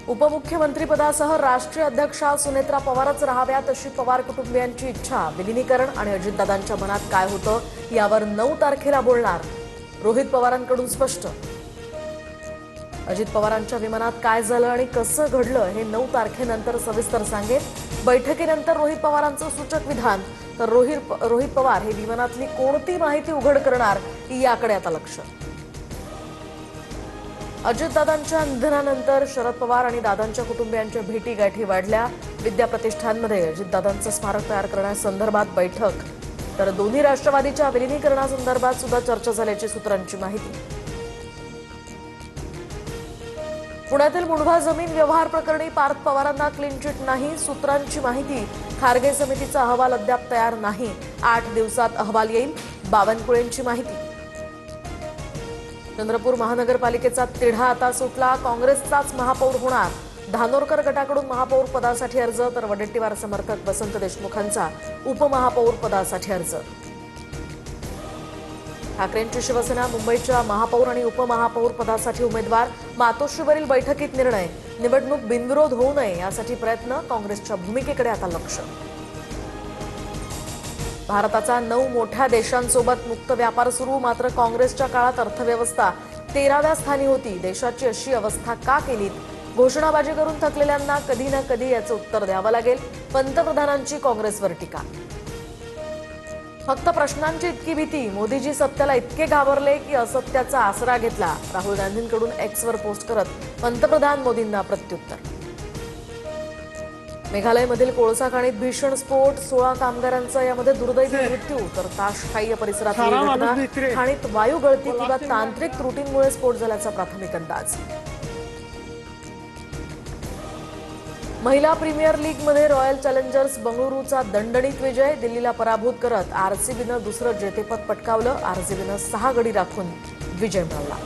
उपमुख्यमंत्रीपदासह राष्ट्रीय अध्यक्षा सुनेत्रा पवारच राहाव्यात अशी पवार कुटुंबियांची इच्छा। विलिनीकरण आणि अजितदादांच्या मनात काय होतं यावर 9 तारखेला बोलणार, रोहित पवारांकडून स्पष्ट। अजित पवारांच्या विमानात काय झालं आणि कसं घडलं हे 9 तारखेनंतर सविस्तर सांगेल। बैठकीनंतर रोहित पवारांचं सूचक विधान, तर रोहित पवार हे विमानातली कोणती माहिती उघड करणार याकडे आता लक्ष। अजितदादांच्या निधनानंतर शरद पवार आणि दादांच्या कुटुंबियांच्या भेटीगाठी वाढल्या। विद्याप्रतिष्ठानमध्ये अजितदादांचं स्मारक तयार करण्यासंदर्भात बैठक, तर दोन्ही राष्ट्रवादीच्या विलिनीकरणासंदर्भात सुद्धा चर्चा झाल्याची सूत्रांची माहिती। पुण्यातील मुंढवा जमीन व्यवहार प्रकरणी पार्थ पवारांना क्लीन चिट नाही, सूत्रांची माहिती। खारगे समितीचा अहवाल अद्याप तयार नाही, 8 दिवसात अहवाल येईल, बावनकुळेंची माहिती। चंद्रपूर महानगरपालिकेचा तिढा आता सुटला, काँग्रेसचाच महापौर होणार। धानोरकर गटाकडून महापौर पदासाठी अर्ज, तर वडेट्टीवार समर्थक वसंत देशमुखांचा उपमहापौर पदासाठी अर्ज। ठाकरेंची शिवसेना मुंबईच्या महापौर आणि उपमहापौर पदासाठी उमेदवार, मातोश्रीवरील बैठकीत निर्णय। निवडणूक बिनविरोध होऊ नये यासाठी प्रयत्न, काँग्रेसच्या भूमिकेकडे आता लक्ष। भारताचा 9 मोठ्या देशांसोबत मुक्त व्यापार सुरू, मात्र काँग्रेसच्या काळात अर्थव्यवस्था 13व्या स्थानी होती। देशाची अशी अवस्था का केलीत? घोषणाबाजी करून थकलेल्यांना कधी ना कधी याचं उत्तर द्यावं लागेल, पंतप्रधानांची काँग्रेसवर टीका। फक्त प्रश्नांची इतकी भीती, मोदीजी सत्याला इतके घाबरले की असत्याचा आसरा घेतला। राहुल गांधींकडून एक्सवर पोस्ट करत पंतप्रधान मोदींना प्रत्युत्तर। मेघालयमधील कोळसा खाणीत भीषण स्फोट, 16 कामगारांचा यामध्ये दुर्दैवी मृत्यू, तर ताशखाई परिसरातील घटना। खाणीत वायू गळती किंवा तांत्रिक त्रुटींमुळे स्फोट झाल्याचा प्राथमिक अंदाज। महिला प्रीमियर लीगमध्ये रॉयल चॅलेंजर्स बंगळुरूचा दणदणीत विजय, दिल्लीला पराभूत करत आरसीबीनं दुसरं जेतेपद पटकावलं। आरसीबीनं 6 गडी राखून विजय मिळवला।